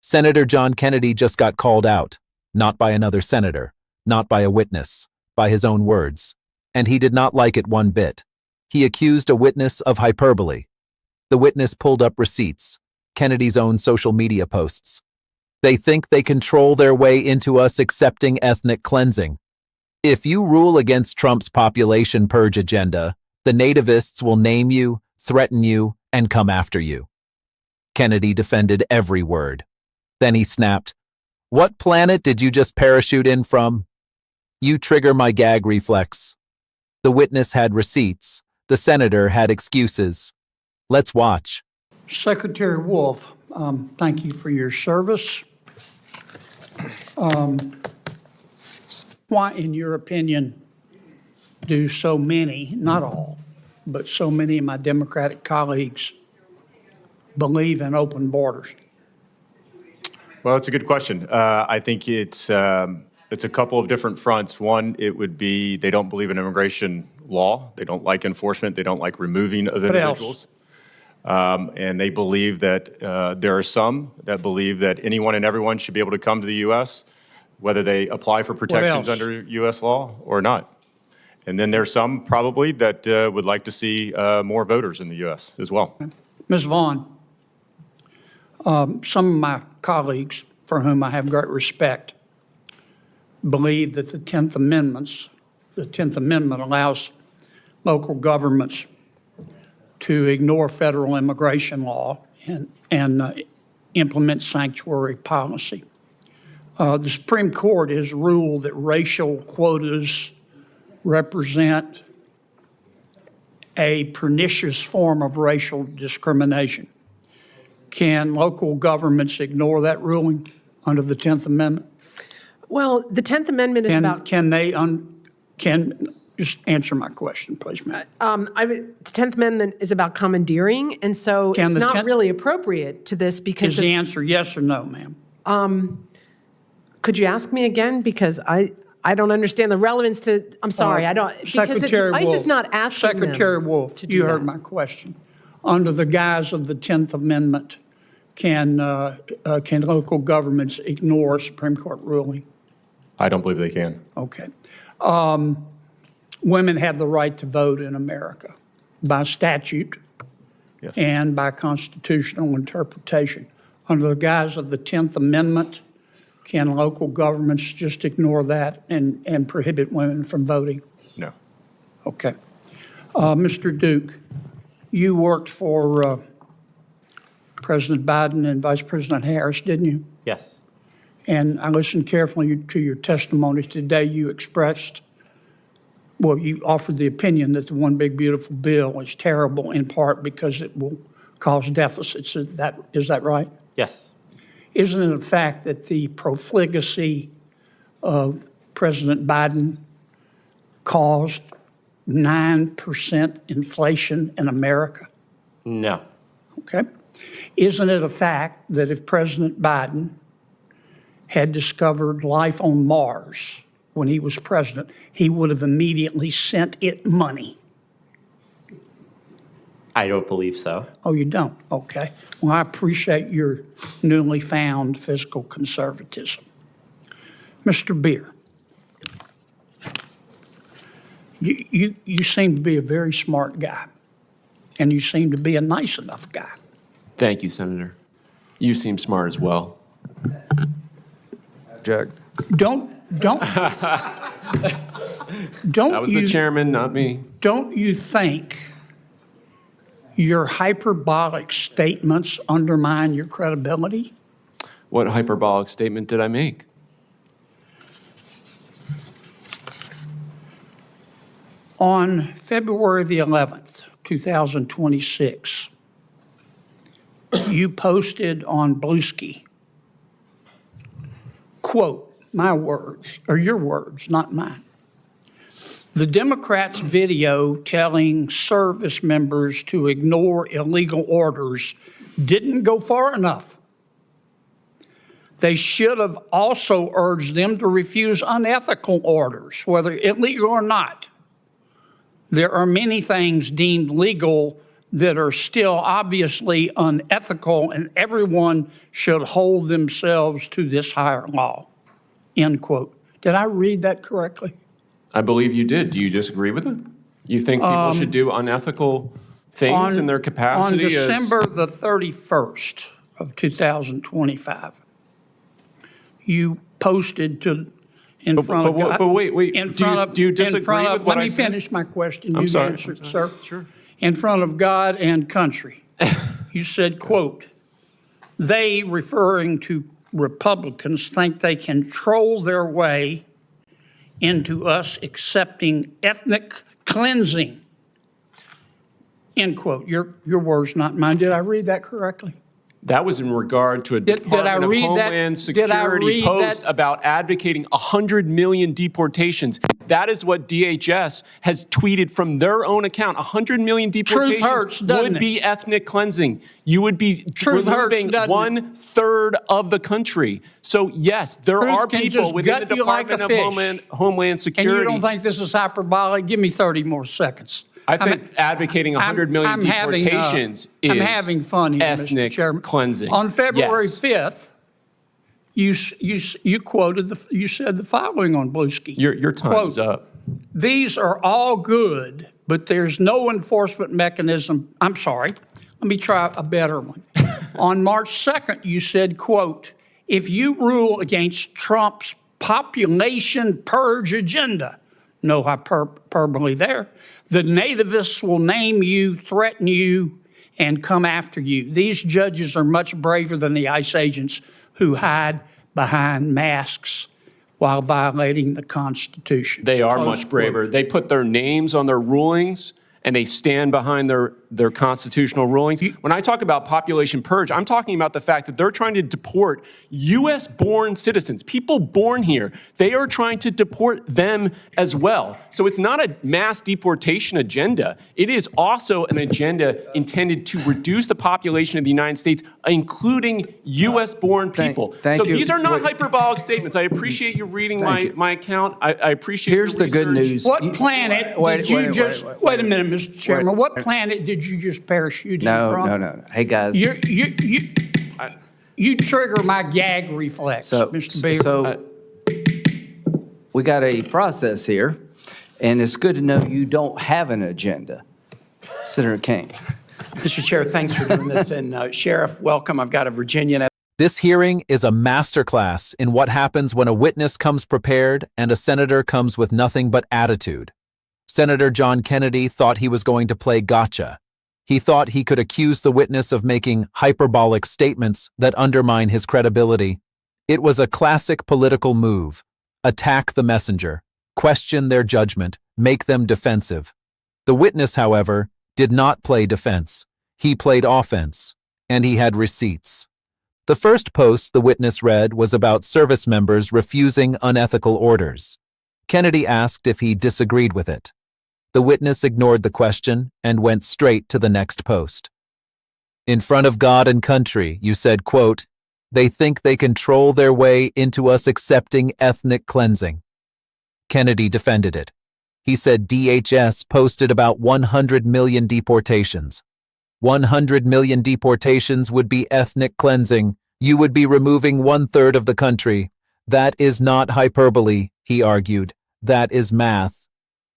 Senator John Kennedy just got called out, not by another senator, not by a witness, by his own words. And he did not like it one bit. He accused a witness of hyperbole. The witness pulled up receipts, Kennedy's own social media posts. They think they control their way into us accepting ethnic cleansing. If you rule against Trump's population purge agenda, the nativists will name you, threaten you, and come after you. Kennedy defended every word. Then he snapped, "What planet did you just parachute in from?" You trigger my gag reflex. The witness had receipts. The senator had excuses. Let's watch. Secretary Wolf, thank you for your service. Why, in your opinion, do so many, not all, but so many of my Democratic colleagues believe in open borders? Well, it's a good question. I think it's a couple of different fronts. One, it would be they don't believe in immigration law. They don't like enforcement. They don't like removing of individuals. And they believe that there are some that believe that anyone and everyone should be able to come to the U.S., whether they apply for protections under U.S. law or not. And then there's some probably that would like to see more voters in the U.S. as well. Ms. Vaughn, some of my colleagues, for whom I have great respect, believe that the 10th Amendment allows local governments to ignore federal immigration law and implement sanctuary policy. The Supreme Court has ruled that racial quotas represent a pernicious form of racial discrimination. Can local governments ignore that ruling under the 10th Amendment? Well, the 10th Amendment is about... Just answer my question, please, ma'am. The 10th Amendment is about commandeering, and so it's not really appropriate to this because... Is the answer yes or no, ma'am? Could you ask me again? Because I don't understand the relevance to... I'm sorry, I don't... Secretary Wolf, ICE is not asking Secretary them Wolf, to do you heard that. my question. Under the guise of the 10th Amendment, can local governments ignore a Supreme Court ruling? I don't believe they can. Okay. Women have the right to vote in America by statute Yes. and by constitutional interpretation. Under the guise of the 10th Amendment, can local governments just ignore that and prohibit women from voting? No. Okay. Mr. Duke, you worked for President Biden and Vice President Harris, didn't you? Yes. And I listened carefully to your testimony today. You expressed, well, you offered the opinion that the One Big Beautiful Bill is terrible in part because it will cause deficits. Is that right? Yes. Isn't it a fact that the profligacy of President Biden caused 9% inflation in America? No. Okay. Isn't it a fact that if President Biden had discovered life on Mars when he was president, he would have immediately sent it money? I don't believe so. Oh, you don't? Okay. Well, I appreciate your newly found fiscal conservatism. Mr. Beer, you seem to be a very smart guy, and you seem to be a nice enough guy. Thank you, Senator. You seem smart as well. Object. Don't That was the chairman, not me. Don't you think your hyperbolic statements undermine your credibility? What hyperbolic statement did I make? On February the 11th, 2026, you posted on Bluesky, quote, my words, or your words, not mine. The Democrats' video telling service members to ignore illegal orders didn't go far enough. They should have also urged them to refuse unethical orders, whether illegal or not. There are many things deemed legal that are still obviously unethical, and everyone should hold themselves to this higher law, end quote. Did I read that correctly? I believe you did. Do you disagree with it? You think people should do unethical things in their capacity? On December the 31st of 2025, you posted in front of God. But wait. In Do front you, of, do you in disagree front of, with what let I me said? finish my question. I'm You sorry. answered, sir. Sure. In front of God and country, you said, quote, they, referring to Republicans, think they control their way into us accepting ethnic cleansing, end quote. Your words, not mine. Did I read that correctly? That was in regard to a Department of Homeland Security post about advocating 100 million deportations. That is what DHS has tweeted from their own account. 100 million deportations hurts, doesn't would be ethnic cleansing. You would be removing 1/3 of the country. So yes, there are people within the Department of Homeland Security. And you don't think this is hyperbolic? Give me 30 more seconds. I think advocating 100 million deportations is I'm having fun here, ethnic Mr. Chairman. cleansing. On February Yes. 5th, you quoted you said the following on Bluesky. Your time's Quote, up. these are all good, but there's no enforcement mechanism. I'm sorry. Let me try a better one. On March 2nd, you said, quote, if you rule against Trump's population purge agenda, no hyperbole there, the nativists will name you, threaten you, and come after you. These judges are much braver than the ICE agents who hide behind masks while violating the Constitution. They are Close much braver. They put their names on their rulings and they stand behind their constitutional rulings. When I talk about population purge, I'm talking about the fact that they're trying to deport U.S.-born citizens, people born here. They are trying to deport them as well. So it's not a mass deportation agenda. It is also an agenda intended to reduce the population of the United States, including U.S.-born people. Thank you. These are not hyperbolic statements. I appreciate you reading my account. I appreciate Here's your the good research. news. What planet did you just, wait a minute, Mr. Chairman, what planet did you just parachute in from? No. Hey, guys. You trigger my gag reflex, Mr. Beaver. So we got a process here, and it's good to know you don't have an agenda. Senator King. Mr. Chair, thanks for doing this. And Sheriff, welcome. I've got a Virginian. This hearing is a masterclass in what happens when a witness comes prepared and a senator comes with nothing but attitude. Senator John Kennedy thought he was going to play gotcha. He thought he could accuse the witness of making hyperbolic statements that undermine his credibility. It was a classic political move. Attack the messenger, question their judgment, make them defensive. The witness, however, did not play defense. He played offense, and he had receipts. The first post the witness read was about service members refusing unethical orders. Kennedy asked if he disagreed with it. The witness ignored the question and went straight to the next post. In front of God and country, you said, quote, they think they control their way into us accepting ethnic cleansing. Kennedy defended it. He said DHS posted about 100 million deportations. 100 million deportations would be ethnic cleansing. You would be removing 1/3 of the country. That is not hyperbole, he argued. That is math.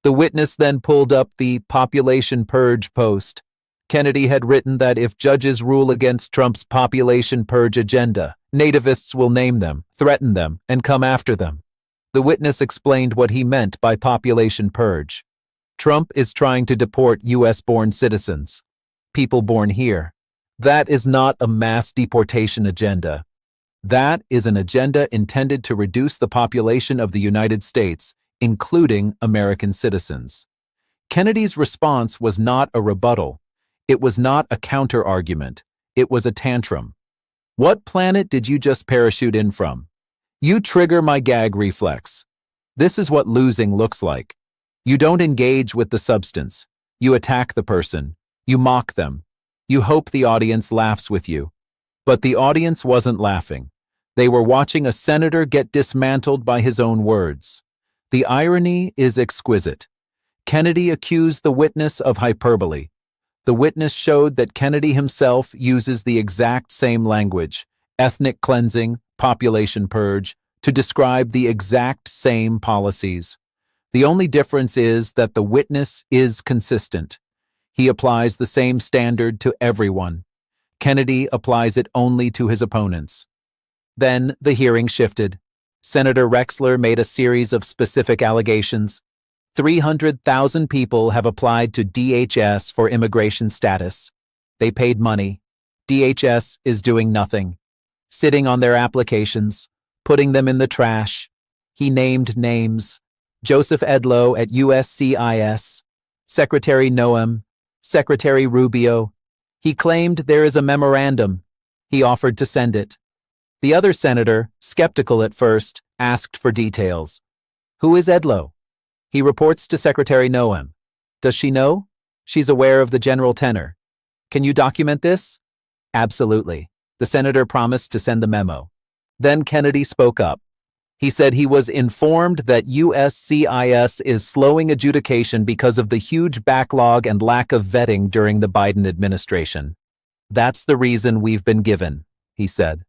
The witness then pulled up the population purge post. Kennedy had written that if judges rule against Trump's population purge agenda, nativists will name them, threaten them, and come after them. The witness explained what he meant by population purge. Trump is trying to deport U.S.-born citizens, people born here. That is not a mass deportation agenda. That is an agenda intended to reduce the population of the United States, including American citizens. Kennedy's response was not a rebuttal. It was not a counter-argument. It was a tantrum. What planet did you just parachute in from? You trigger my gag reflex. This is what losing looks like. You don't engage with the substance. You attack the person. You mock them. You hope the audience laughs with you. But the audience wasn't laughing. They were watching a senator get dismantled by his own words. The irony is exquisite. Kennedy accused the witness of hyperbole. The witness showed that Kennedy himself uses the exact same language, ethnic cleansing, population purge, to describe the exact same policies. The only difference is that the witness is consistent. He applies the same standard to everyone. Kennedy applies it only to his opponents. Then the hearing shifted. Senator Rexler made a series of specific allegations. 300,000 people have applied to DHS for immigration status. They paid money. DHS is doing nothing, sitting on their applications, putting them in the trash. He named names. Joseph Edlow at USCIS, Secretary Noem, Secretary Rubio. He claimed there is a memorandum. He offered to send it. The other senator, skeptical at first, asked for details. Who is Edlow? He reports to Secretary Noem. Does she know? She's aware of the general tenor. Can you document this? Absolutely. The senator promised to send the memo. Then Kennedy spoke up. He said he was informed that USCIS is slowing adjudication because of the huge backlog and lack of vetting during the Biden administration. That's the reason we've been given, he said.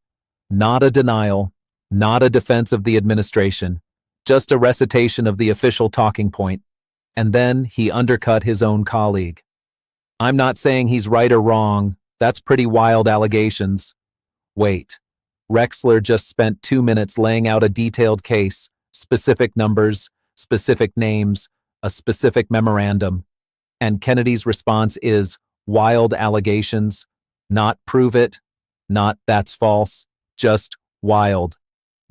Not a denial, not a defense of the administration, just a recitation of the official talking point. And then he undercut his own colleague. I'm not saying he's right or wrong. That's pretty wild allegations. Wait. Rexler just spent 2 minutes laying out a detailed case, specific numbers, specific names, a specific memorandum. And Kennedy's response is wild allegations, not prove it, not that's false, just wild.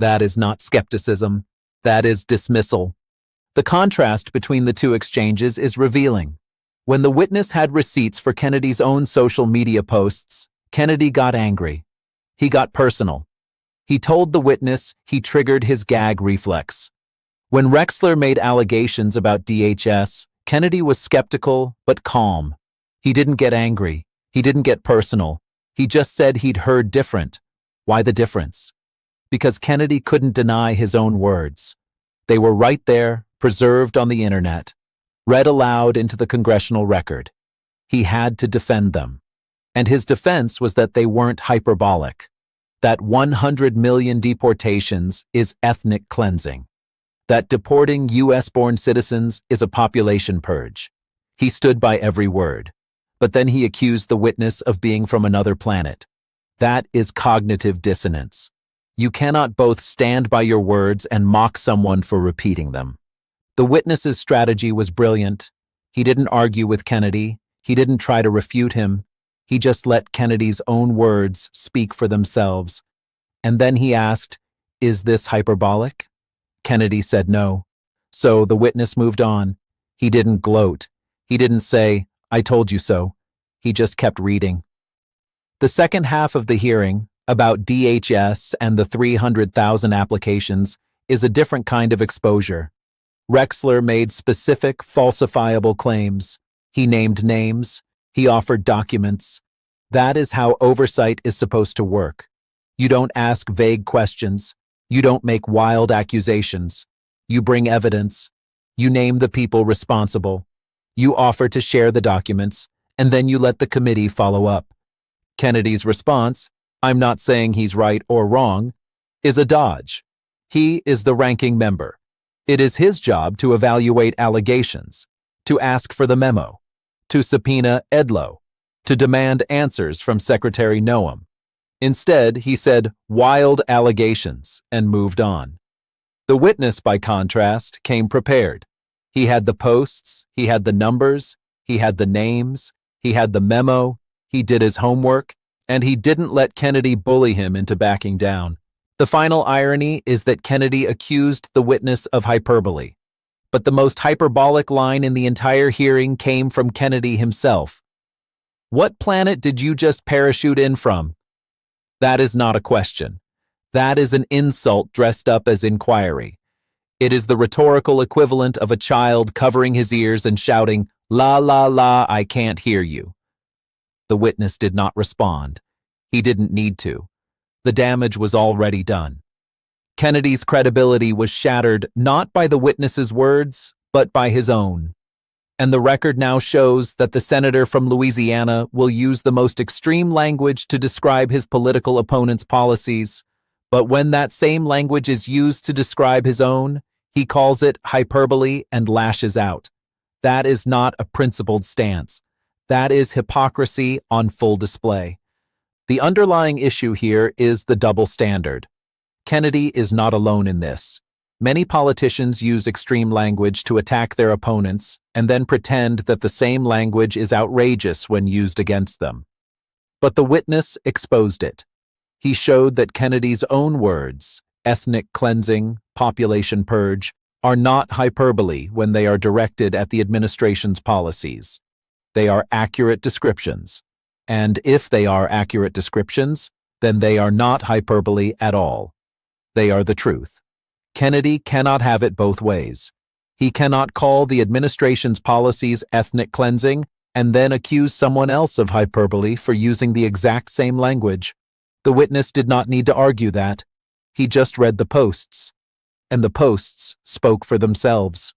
That is not skepticism. That is dismissal. The contrast between the two exchanges is revealing. When the witness had receipts for Kennedy's own social media posts, Kennedy got angry. He got personal. He told the witness he triggered his gag reflex. When Rexler made allegations about DHS, Kennedy was skeptical but calm. He didn't get angry. He didn't get personal. He just said he'd heard different. Why the difference? Because Kennedy couldn't deny his own words. They were right there, preserved on the internet, read aloud into the congressional record. He had to defend them. And his defense was that they weren't hyperbolic. That 100 million deportations is ethnic cleansing. That deporting U.S.-born citizens is a population purge. He stood by every word. But then he accused the witness of being from another planet. That is cognitive dissonance. You cannot both stand by your words and mock someone for repeating them. The witness's strategy was brilliant. He didn't argue with Kennedy. He didn't try to refute him. He just let Kennedy's own words speak for themselves. And then he asked, "Is this hyperbolic?" Kennedy said no. So the witness moved on. He didn't gloat. He didn't say, "I told you so." He just kept reading. The second half of the hearing, about DHS and the 300,000 applications, is a different kind of exposure. Rexler made specific, falsifiable claims. He named names. He offered documents. That is how oversight is supposed to work. You don't ask vague questions. You don't make wild accusations. You bring evidence. You name the people responsible. You offer to share the documents, and then you let the committee follow up. Kennedy's response, "I'm not saying he's right or wrong," is a dodge. He is the ranking member. It is his job to evaluate allegations, to ask for the memo, to subpoena Edlow, to demand answers from Secretary Noem. Instead, he said wild allegations and moved on. The witness, by contrast, came prepared. He had the posts, he had the numbers, he had the names, he had the memo, he did his homework, and he didn't let Kennedy bully him into backing down. The final irony is that Kennedy accused the witness of hyperbole. But the most hyperbolic line in the entire hearing came from Kennedy himself. "What planet did you just parachute in from?" That is not a question. That is an insult dressed up as inquiry. It is the rhetorical equivalent of a child covering his ears and shouting, "La, la, la, I can't hear you." The witness did not respond. He didn't need to. The damage was already done. Kennedy's credibility was shattered not by the witness's words, but by his own. And the record now shows that the senator from Louisiana will use the most extreme language to describe his political opponent's policies. But when that same language is used to describe his own, he calls it hyperbole and lashes out. That is not a principled stance. That is hypocrisy on full display. The underlying issue here is the double standard. Kennedy is not alone in this. Many politicians use extreme language to attack their opponents and then pretend that the same language is outrageous when used against them. But the witness exposed it. He showed that Kennedy's own words, ethnic cleansing, population purge, are not hyperbole when they are directed at the administration's policies. They are accurate descriptions. And if they are accurate descriptions, then they are not hyperbole at all. They are the truth. Kennedy cannot have it both ways. He cannot call the administration's policies ethnic cleansing and then accuse someone else of hyperbole for using the exact same language. The witness did not need to argue that. He just read the posts, and the posts spoke for themselves.